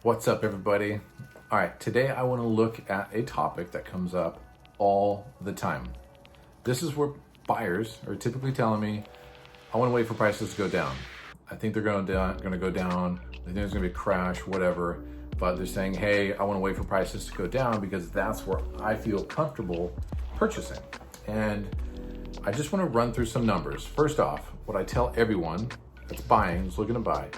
What's up, everybody? All right, today I want to look at a topic that comes up all the time. This is where buyers are typically telling me, I want to wait for prices to go down. I think they're going to go down. I think there's going to be a crash, whatever. But they're saying, hey, I want to wait for prices to go down because that's where I feel comfortable purchasing. And I just want to run through some numbers. First off, what I tell everyone that's buying, is looking to buy,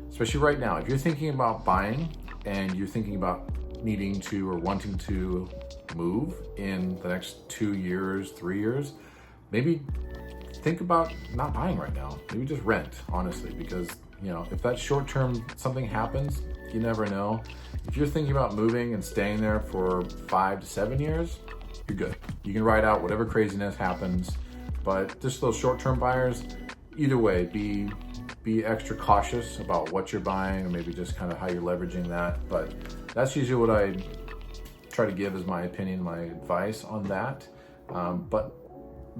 especially right now, if you're thinking about buying and you're thinking about needing to or wanting to move in the next 2 years, 3 years, maybe think about not buying right now. Maybe just rent, honestly, because if that short term something happens, you never know. If you're thinking about moving and staying there for 5 to 7 years, you're good. You can ride out whatever craziness happens, but just those short term buyers, either way, be extra cautious about what you're buying, or maybe just kind of how you're leveraging that. But that's usually what I try to give as my opinion, my advice on that. But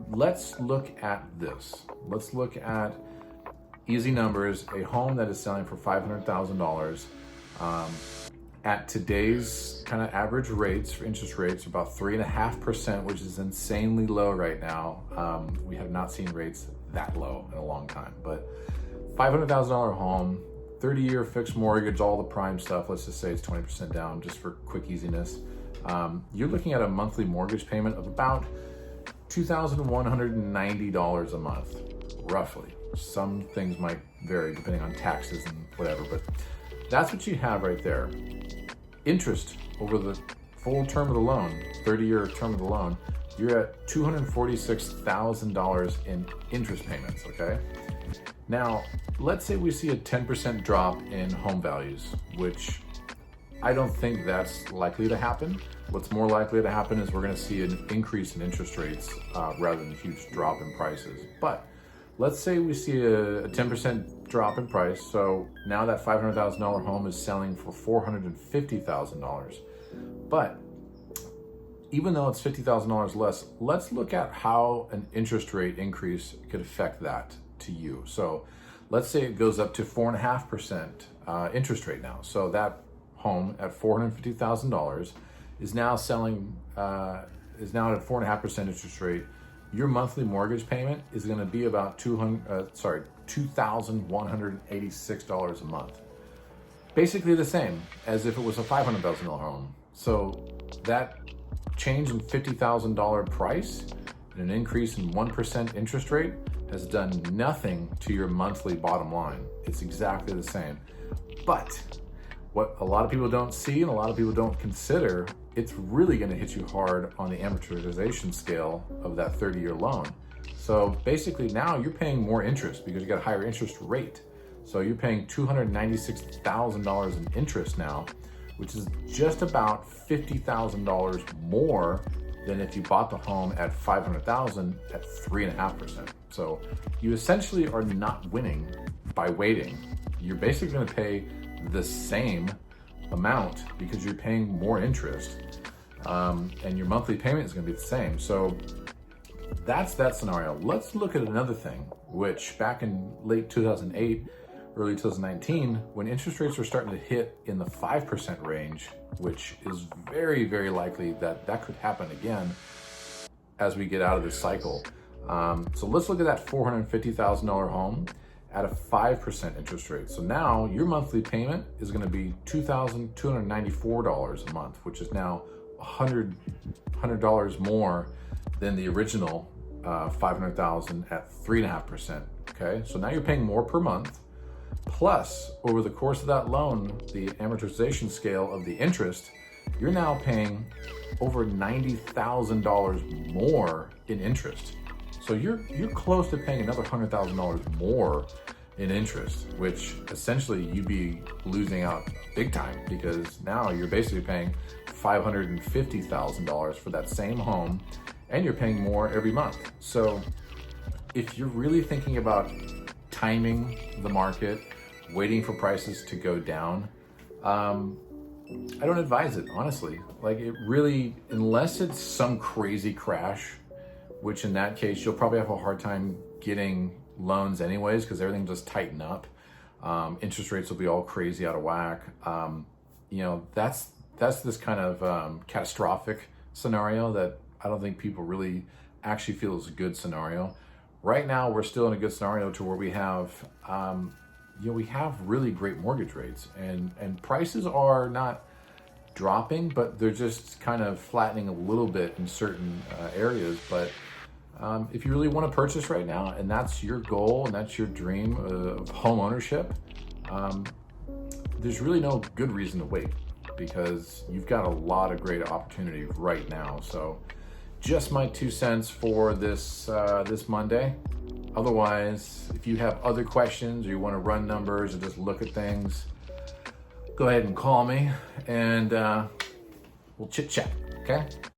let's look at this. Let's look at easy numbers. A home that is selling for $500,000 at today's kind of average rates for interest rates, about 3.5%, which is insanely low right now. We have not seen rates that low in a long time, but $500,000 home, 30-year fixed mortgage, all the prime stuff. Let's just say it's 20% down, just for quick easiness. You're looking at a monthly mortgage payment of about $2,190 a month, roughly. Some things might vary depending on taxes and whatever, but that's what you have right there. Interest over the full term of the loan, 30-year term of the loan, you're at $246,000 in interest payments, okay? Now, let's say we see a 10% drop in home values, which I don't think that's likely to happen. What's more likely to happen is we're going to see an increase in interest rates rather than a huge drop in prices. But let's say we see a 10% drop in price. So now that $500,000 home is selling for $450,000. But even though it's $50,000 less, let's look at how an interest rate increase could affect that to you. So let's say it goes up to 4.5% interest rate now. So that home at $450,000 is now selling, is now at a 4.5% interest rate. Your monthly mortgage payment is going to be about $2,186 a month. Basically the same as if it was a $500,000 home. So that change in $50,000 price and an increase in 1% interest rate has done nothing to your monthly bottom line. It's exactly the same. But what a lot of people don't see and a lot of people don't consider, it's really going to hit you hard on the amortization scale of that 30-year loan. So basically now you're paying more interest because you got a higher interest rate. So you're paying $296,000 in interest now, which is just about $50,000 more than if you bought the home at $500,000 at 3.5%. So you essentially are not winning by waiting. You're basically going to pay the same amount because you're paying more interest, and your monthly payment is going to be the same. So that's that scenario. Let's look at another thing, which back in late 2008, early 2019, when interest rates were starting to hit in the 5% range, which is very, very likely that could happen again as we get out of this cycle. So let's look at that $450,000 home at a 5% interest rate. So now your monthly payment is going to be $2,294 a month, which is now $100 more than the original $500,000 at 3.5%. Okay, so now you're paying more per month. Plus, over the course of that loan, the amortization scale of the interest, you're now paying over $90,000 more in interest. So you're close to paying another $100,000 more in interest, which essentially you'd be losing out big time because now you're basically paying $550,000 for that same home and you're paying more every month. So if you're really thinking about timing the market, waiting for prices to go down, I don't advise it, honestly. Like, it really, unless it's some crazy crash, which in that case, you'll probably have a hard time getting loans anyways, because everything just tighten up. Interest rates will be all crazy out of whack. that's this kind of catastrophic scenario that I don't think people really actually feel is a good scenario. Right now, we're still in a good scenario to where we have, we have really great mortgage rates, and prices are not dropping, but they're just kind of flattening a little bit in certain areas. But if you really want to purchase right now, and that's your goal and that's your dream of home ownership, there's really no good reason to wait, because you've got a lot of great opportunity right now. So just my 2 cents for this Monday. Otherwise, if you have other questions or you want to run numbers or just look at things, go ahead and call me, and we'll chit chat, okay?